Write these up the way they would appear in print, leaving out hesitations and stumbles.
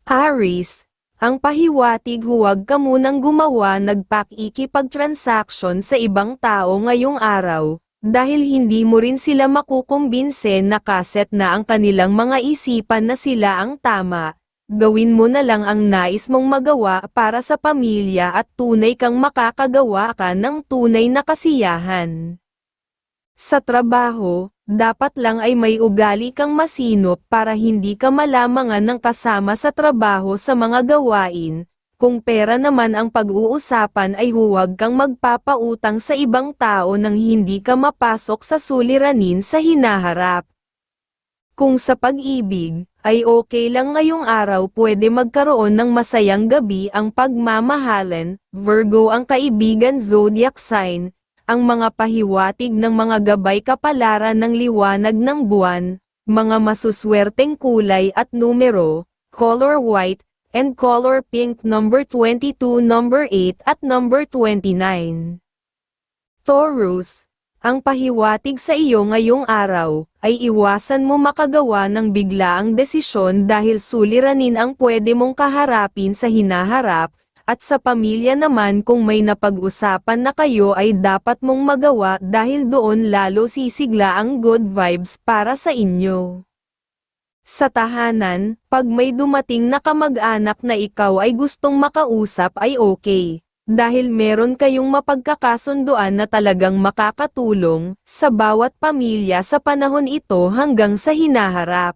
Aries, ang pahiwatig huwag ka munang gumawa nagpakikipag-transaksyon sa ibang tao ngayong araw, dahil hindi mo rin sila makukumbinse na kaset na ang kanilang mga isipan na sila ang tama. Gawin mo na lang ang nais mong magawa para sa pamilya at tunay kang makakagawa ka ng tunay na kasiyahan. Sa trabaho, dapat lang ay may ugali kang masinop para hindi ka malamangan ng kasama sa trabaho sa mga gawain. Kung pera naman ang pag-uusapan ay huwag kang magpapautang sa ibang tao nang hindi ka mapasok sa suliranin sa hinaharap. Kung sa pag-ibig, ay okay lang ngayong araw pwede magkaroon ng masayang gabi ang pagmamahalan. Virgo ang kaibigan zodiac sign. Ang mga pahiwatig ng mga gabay kapalaran ng liwanag ng buwan, mga masuswerteng kulay at numero, color white, and color pink number 22, number 8 at number 29. Taurus, ang pahiwatig sa iyo ngayong araw, ay iwasan mo makagawa ng biglaang desisyon dahil suliranin ang pwede mong kaharapin sa hinaharap, at sa pamilya naman kung may napag-usapan na kayo ay dapat mong magawa dahil doon lalo sisigla ang good vibes para sa inyo. Sa tahanan, pag may dumating na kamag-anak na ikaw ay gustong makausap ay okay, dahil meron kayong mapagkakasunduan na talagang makakatulong sa bawat pamilya sa panahon ito hanggang sa hinaharap.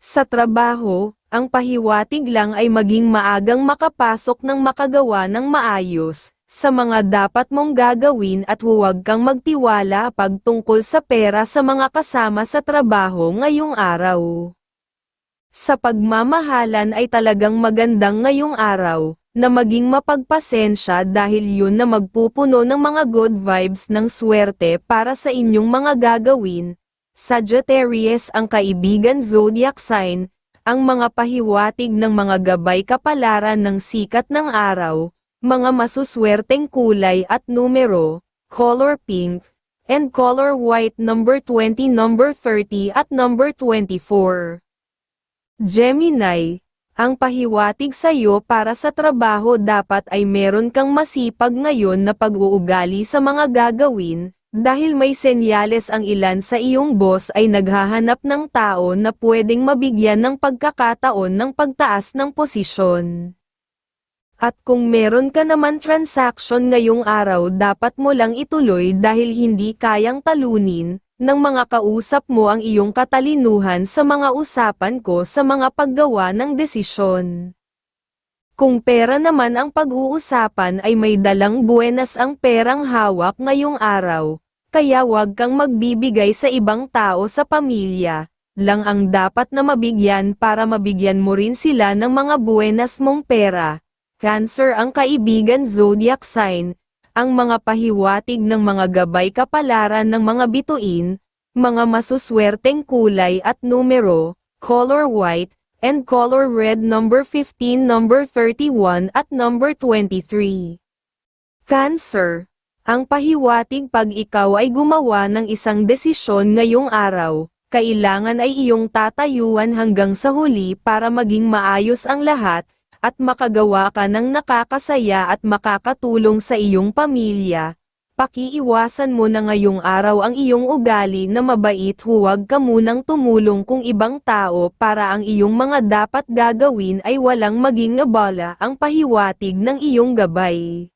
Sa trabaho, ang pahiwatig lang ay maging maagang makapasok ng makagawa ng maayos sa mga dapat mong gagawin at huwag kang magtiwala pag tungkol sa pera sa mga kasama sa trabaho ngayong araw. Sa pagmamahalan ay talagang magandang ngayong araw na maging mapagpasensya dahil yun na magpupuno ng mga good vibes ng swerte para sa inyong mga gagawin. Sagittarius ang kaibigan zodiac sign. Ang mga pahiwatig ng mga gabay kapalaran ng sikat ng araw, mga masuswerteng kulay at numero, color pink, and color white number 20, number 30 at number 24. Gemini, ang pahiwatig sa iyo para sa trabaho dapat ay meron kang masipag ngayon na pag-uugali sa mga gagawin, dahil may senyales ang ilan sa iyong boss ay naghahanap ng tao na pwedeng mabigyan ng pagkakataon ng pagtaas ng posisyon. At kung meron ka naman transaction ngayong araw dapat mo lang ituloy dahil hindi kayang talunin ng mga kausap mo ang iyong katalinuhan sa mga usapan ko sa mga paggawa ng desisyon. Kung pera naman ang pag-uusapan ay may dalang buenas ang perang hawak ngayong araw, kaya wag kang magbibigay sa ibang tao sa pamilya, lang ang dapat na mabigyan para mabigyan mo rin sila ng mga buenas mong pera. Cancer ang kaibigan zodiac sign, ang mga pahiwatig ng mga gabay kapalaran ng mga bituin, mga masuswerteng kulay at numero, color white, and color red number 15, number 31 at number 23. Cancer, ang pahiwatig pag ikaw ay gumawa ng isang desisyon ngayong araw, kailangan ay iyong tatayuan hanggang sa huli para maging maayos ang lahat, at makagawa ka ng nakakasaya at makakatulong sa iyong pamilya. Pakiiwasan mo na ngayong araw ang iyong ugali na mabait, huwag ka munang tumulong kung ibang tao para ang iyong mga dapat gagawin ay walang maging abala ang pahiwatig ng iyong gabay.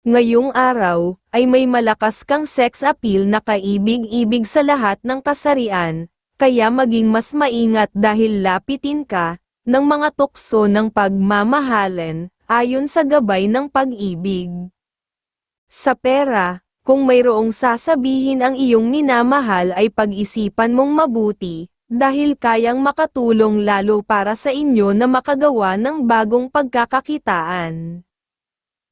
Ngayong araw, ay may malakas kang sex appeal na kaibig-ibig sa lahat ng kasarian, kaya maging mas maingat dahil lapitin ka ng mga tukso ng pagmamahalan, ayon sa gabay ng pag-ibig. Sa pera, kung mayroong sasabihin ang iyong minamahal ay pag-isipan mong mabuti, dahil kayang makatulong lalo para sa inyo na makagawa ng bagong pagkakakitaan.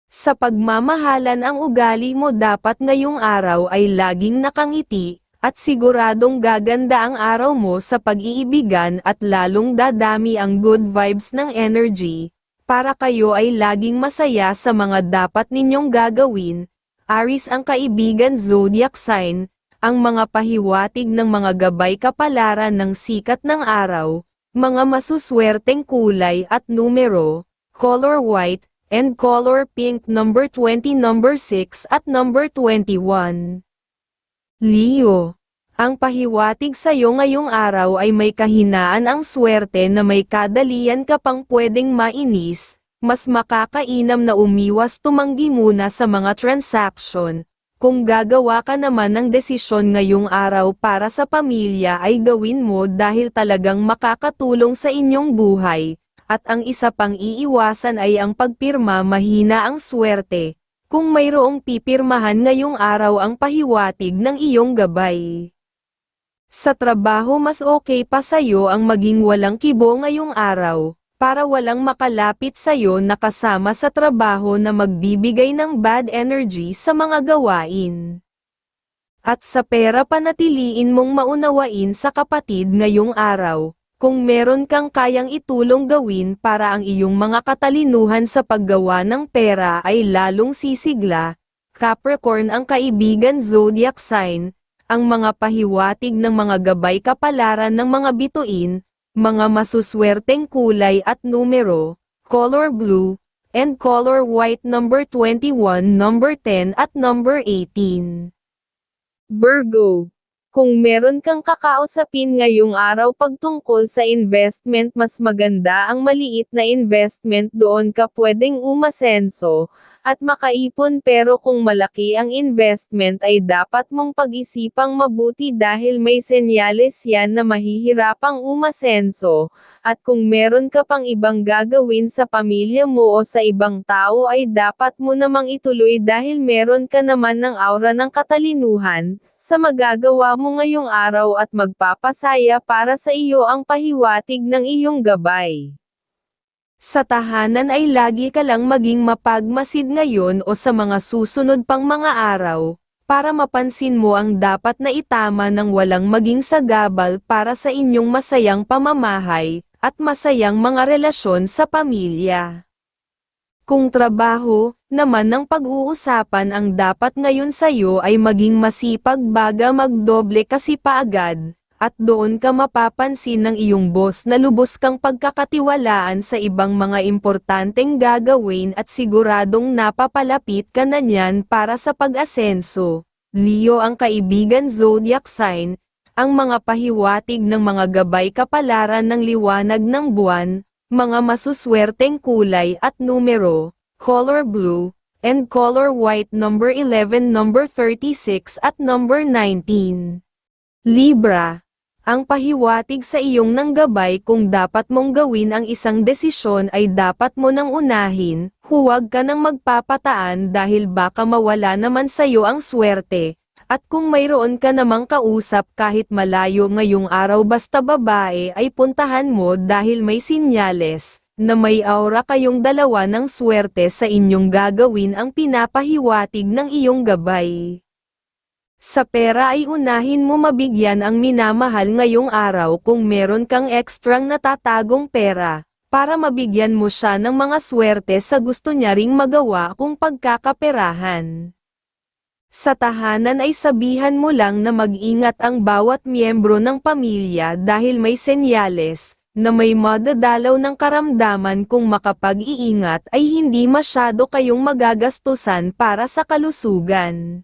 Sa pagmamahalan ang ugali mo dapat ngayong araw ay laging nakangiti, at siguradong gaganda ang araw mo sa pag-iibigan at lalong dadami ang good vibes ng energy, para kayo ay laging masaya sa mga dapat ninyong gagawin. Aries ang kaibigan zodiac sign, ang mga pahiwatig ng mga gabay kapalaran ng sikat ng araw, Mga masuswerteng kulay at numero, color white, and color pink number 20, number 6 at number 21. Leo, ang pahiwatig sa'yo ngayong araw ay may kahinaan ang swerte na may kadalian ka pang pwedeng mainis, mas makakainam na umiwas tumanggi muna sa mga transaction. Kung gagawa ka naman ng desisyon ngayong araw para sa pamilya ay gawin mo dahil talagang makakatulong sa inyong buhay, at ang isa pang iiwasan ay ang pagpirma, mahina ang swerte. Kung mayroong pipirmahan ngayong araw ang pahiwatig ng iyong gabay. Sa trabaho mas okay pa sa'yo ang maging walang kibo ngayong araw, para walang makalapit sa'yo na kasama sa trabaho na magbibigay ng bad energy sa mga gawain. At sa pera panatiliin mong maunawain sa kapatid ngayong araw, kung meron kang kayang itulong gawin para ang iyong mga katalinuhan sa paggawa ng pera ay lalong sisigla. Capricorn ang kaibigan zodiac sign, ang mga pahiwatig ng mga gabay kapalaran ng mga bituin, mga masuswerteng kulay at numero, color blue, and color white number 21, number 10 at number 18. Virgo, kung meron kang kakausapin ngayong araw pagtungkol sa investment, mas maganda ang maliit na investment, doon ka pwedeng umasenso at makaipon, pero kung malaki ang investment ay dapat mong pag-isipang mabuti dahil may senyales yan na mahihirapang umasenso, at kung meron ka pang ibang gagawin sa pamilya mo o sa ibang tao ay dapat mo namang ituloy dahil meron ka naman ng aura ng katalinuhan sa magagawa mo ngayong araw at magpapasaya para sa iyo ang pahiwatig ng iyong gabay. Sa tahanan ay lagi ka lang maging mapagmasid ngayon o sa mga susunod pang mga araw, para mapansin mo ang dapat na itama ng walang maging sagabal para sa inyong masayang pamamahay, at masayang mga relasyon sa pamilya. Kung trabaho, naman ng pag-uusapan ang dapat ngayon sa'yo ay maging masipag baga magdoble kasi paagad, at doon ka mapapansin ng iyong boss na lubos kang pagkakatiwalaan sa ibang mga importanteng gagawin at siguradong napapalapit ka na niyan para sa pag-asenso. Leo ang kaibigan zodiac sign, ang mga pahiwatig ng mga gabay kapalaran ng liwanag ng buwan, mga masuswerteng kulay at numero, color blue, and color white number 11, number 36 at number 19. Libra, ang pahiwatig sa iyong nanggabay kung dapat mong gawin ang isang desisyon ay dapat mo nang unahin, huwag ka nang magpapataan dahil baka mawala naman sa'yo ang swerte, at kung mayroon ka namang kausap kahit malayo ngayong araw basta babae ay puntahan mo dahil may sinyales, na may aura kayong dalawa ng swerte sa inyong gagawin ang pinapahiwatig ng iyong gabay. Sa pera ay unahin mo mabigyan ang minamahal ngayong araw kung meron kang ekstrang natatagong pera, para mabigyan mo siya ng mga swerte sa gusto niya ring magawa kung pagkakaperahan. Sa tahanan ay sabihan mo lang na mag-ingat ang bawat miyembro ng pamilya dahil may senyales, na may madadalaw ng karamdaman kung makapag-iingat ay hindi masyado kayong magagastusan para sa kalusugan.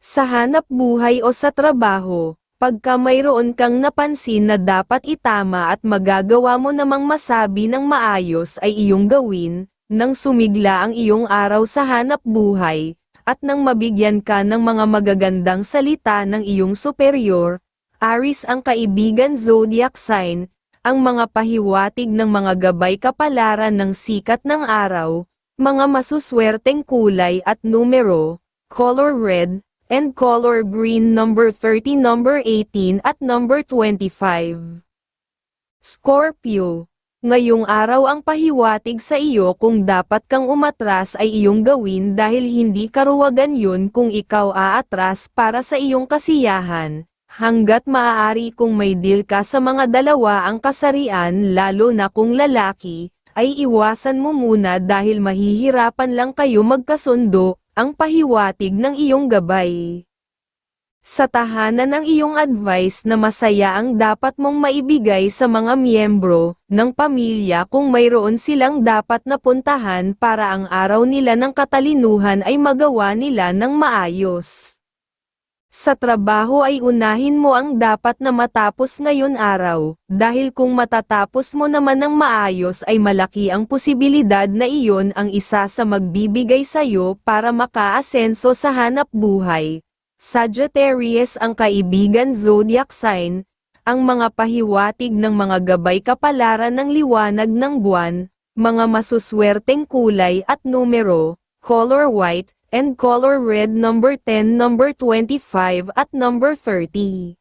Sa hanap buhay o sa trabaho, pagka mayroon kang napansin na dapat itama at magagawa mo namang masabi ng maayos ay iyong gawin, nang sumigla ang iyong araw sa hanap buhay, at nang mabigyan ka ng mga magagandang salita ng iyong superior. Aries ang kaibigan zodiac sign, ang mga pahiwatig ng mga gabay kapalaran ng sikat ng araw, mga masuswerteng kulay at numero, color red, and color green number 30, number 18 at number 25. Scorpio, ngayong araw ang pahiwatig sa iyo kung dapat kang umatras ay iyong gawin dahil hindi karuwagan yun kung ikaw aatras para sa iyong kasiyahan, hanggat maaari kung may deal ka sa mga dalawa ang kasarian lalo na kung lalaki, ay iwasan mo muna dahil mahihirapan lang kayo magkasundo, ang pahiwatig ng iyong gabay. Sa tahanan ng iyong advice na masaya ang dapat mong maibigay sa mga miyembro ng pamilya kung mayroon silang dapat na puntahan para ang araw nila ng katalinuhan ay magawa nila ng maayos. Sa trabaho ay unahin mo ang dapat na matapos ngayon araw, dahil kung matatapos mo naman ng maayos ay malaki ang posibilidad na iyon ang isa sa magbibigay sa'yo para makaasenso sa hanap buhay. Sagittarius ang kaibigan zodiac sign, ang mga pahiwatig ng mga gabay kapalaran ng liwanag ng buwan, mga masuswerteng kulay at numero, color white, and color red number 10, number 25 at number 30.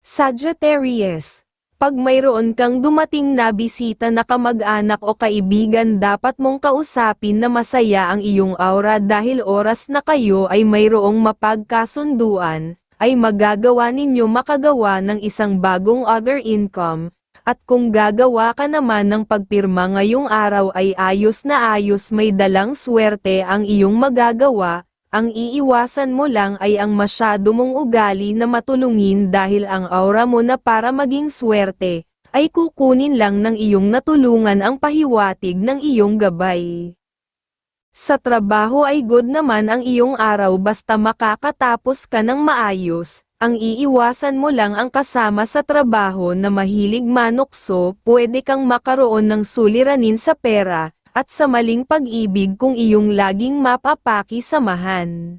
Sagittarius, pag mayroon kang dumating na bisita na kamag-anak o kaibigan dapat mong kausapin na masaya ang iyong aura dahil oras na kayo ay mayroong mapagkasunduan, ay magagawa ninyo makagawa ng isang bagong other income, at kung gagawa ka naman ng pagpirma ngayong araw ay ayos na ayos may dalang swerte ang iyong magagawa. Ang iiwasan mo lang ay ang masyado mong ugali na matulungin dahil ang aura mo na para maging swerte, ay kukunin lang ng iyong natulungan ang pahiwatig ng iyong gabay. Sa trabaho ay good naman ang iyong araw basta makakatapos ka ng maayos, ang iiwasan mo lang ang kasama sa trabaho na mahilig manukso, pwede kang makaroon ng suliranin sa pera, at sa maling pag-ibig kung iyong laging mapapakisamahan.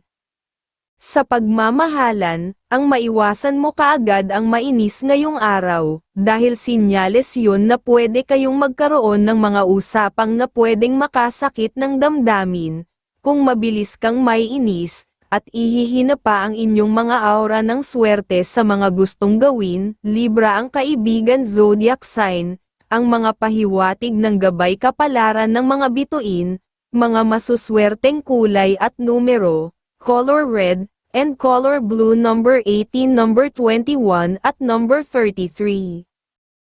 Sa pagmamahalan, ang maiwasan mo kaagad ang mainis ngayong araw, dahil sinyales yun na pwede kayong magkaroon ng mga usapang na pwedeng makasakit ng damdamin, kung mabilis kang maiinis, at ihihina pa ang inyong mga aura ng swerte sa mga gustong gawin. Libra ang kaibigan zodiac sign, ang mga pahiwatig ng gabay kapalaran ng mga bituin, mga masuswerteng kulay at numero, color red, and color blue number 18, number 21 at number 33.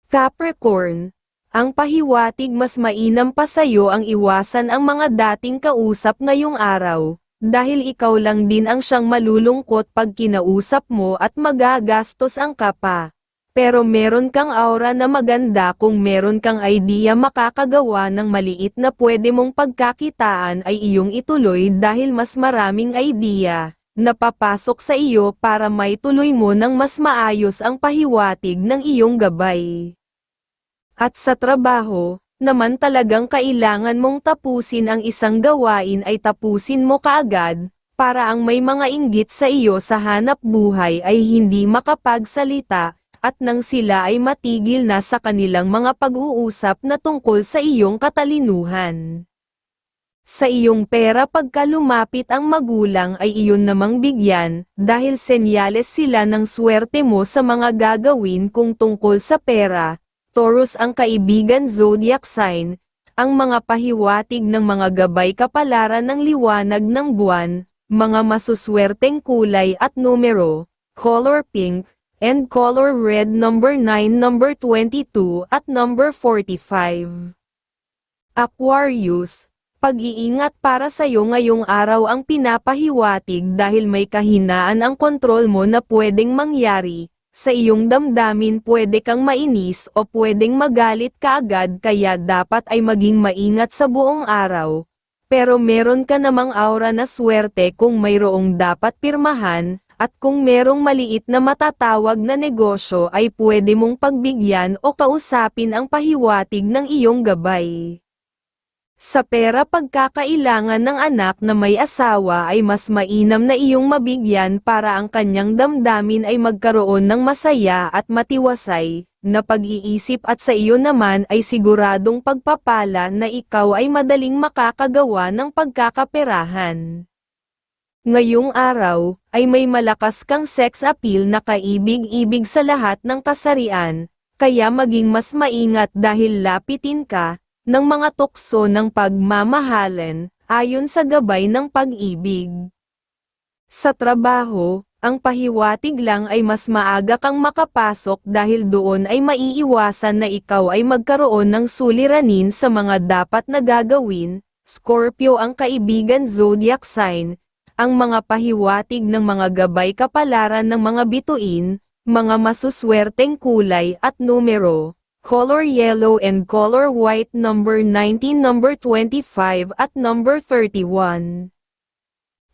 Capricorn, ang pahiwatig mas mainam pa sa'yo ang iwasan ang mga dating kausap ngayong araw, dahil ikaw lang din ang siyang malulungkot pag kinausap mo at magagastos ang kapa. Pero meron kang aura na maganda kung meron kang idea makakagawa ng maliit na pwede mong pagkakitaan ay iyong ituloy dahil mas maraming idea na papasok sa iyo para maituloy mo ng mas maayos ang pahiwatig ng iyong gabay. At sa trabaho, naman talagang kailangan mong tapusin ang isang gawain ay tapusin mo kaagad, para ang may mga inggit sa iyo sa hanap buhay ay hindi makapagsalita, at nang sila ay matigil na sa kanilang mga pag-uusap na tungkol sa iyong katalinuhan. Sa iyong pera pagka lumapit ang magulang ay iyon namang bigyan, dahil senyales sila ng swerte mo sa mga gagawin kung tungkol sa pera. Taurus ang kaibigan zodiac sign, ang mga pahiwatig ng mga gabay kapalaran ng liwanag ng buwan, mga masuswerteng kulay at numero, color pink, and color red number 9, number 22 at number 45. Aquarius, pag-iingat para sa'yo ngayong araw ang pinapahiwatig dahil may kahinaan ang kontrol mo na pwedeng mangyari. Sa iyong damdamin pwede kang mainis o pwedeng magalit kaagad kaya dapat ay maging maingat sa buong araw. Pero meron ka namang aura na swerte kung mayroong dapat pirmahan, at kung merong maliit na matatawag na negosyo ay pwede mong pagbigyan o kausapin ang pahiwatig ng iyong gabay. Sa pera pagkakailangan ng anak na may asawa ay mas mainam na iyong mabigyan para ang kanyang damdamin ay magkaroon ng masaya at matiwasay na pag-iisip at sa iyo naman ay siguradong pagpapala na ikaw ay madaling makakagawa ng pagkakaperahan. Ngayong araw, ay may malakas kang sex appeal na kaibig-ibig sa lahat ng kasarian, kaya maging mas maingat dahil lapitin ka ng mga tukso ng pagmamahalan, ayon sa gabay ng pag-ibig. Sa trabaho, ang pahiwatig lang ay mas maaga kang makapasok dahil doon ay maiiwasan na ikaw ay magkaroon ng suliranin sa mga dapat na gagawin. Scorpio ang kaibigan zodiac sign, ang mga pahiwatig ng mga gabay kapalaran ng mga bituin, mga masuswerteng kulay at numero, color yellow and color white number 19, number 25 at number 31.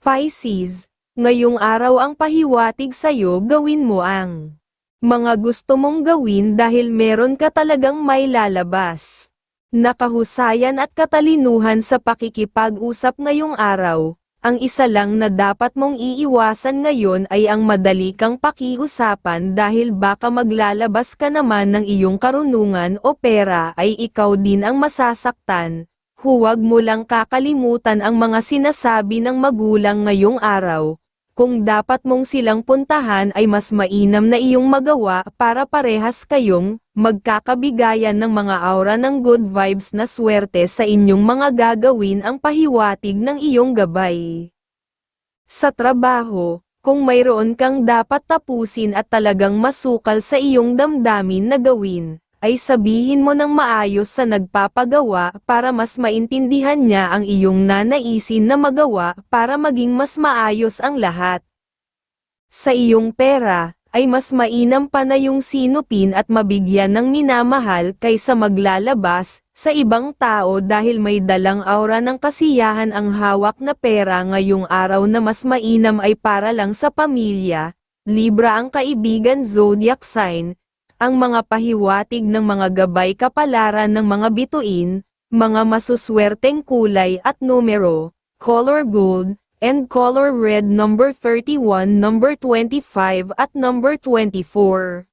Pisces, ngayong araw ang pahiwatig sa'yo gawin mo ang mga gusto mong gawin dahil meron ka talagang may lalabas na kahusayan at katalinuhan sa pakikipag-usap ngayong araw. Ang isa lang na dapat mong iiwasan ngayon ay ang madali kang pakiusapan dahil baka maglalabas ka naman ng iyong karunungan o pera ay ikaw din ang masasaktan. Huwag mo lang kakalimutan ang mga sinasabi ng magulang ngayong araw. Kung dapat mong silang puntahan ay mas mainam na iyong magawa para parehas kayong magkakabigayan ng mga aura ng good vibes na swerte sa inyong mga gagawin ang pahiwatig ng iyong gabay. Sa trabaho, kung mayroon kang dapat tapusin at talagang masukal sa iyong damdamin na gawin, ay sabihin mo ng maayos sa nagpapagawa para mas maintindihan niya ang iyong nanaisin na magawa para maging mas maayos ang lahat. Sa iyong pera, ay mas mainam pa na yung sinupin at mabigyan ng minamahal kaysa maglalabas sa ibang tao dahil may dalang aura ng kasiyahan ang hawak na pera ngayong araw na mas mainam ay para lang sa pamilya. Libra ang kaibigan zodiac sign. Ang mga pahiwatig ng mga gabay kapalaran ng mga bituin, mga masuswerteng kulay at numero, color gold, and color red number 31, number 25 at number 24.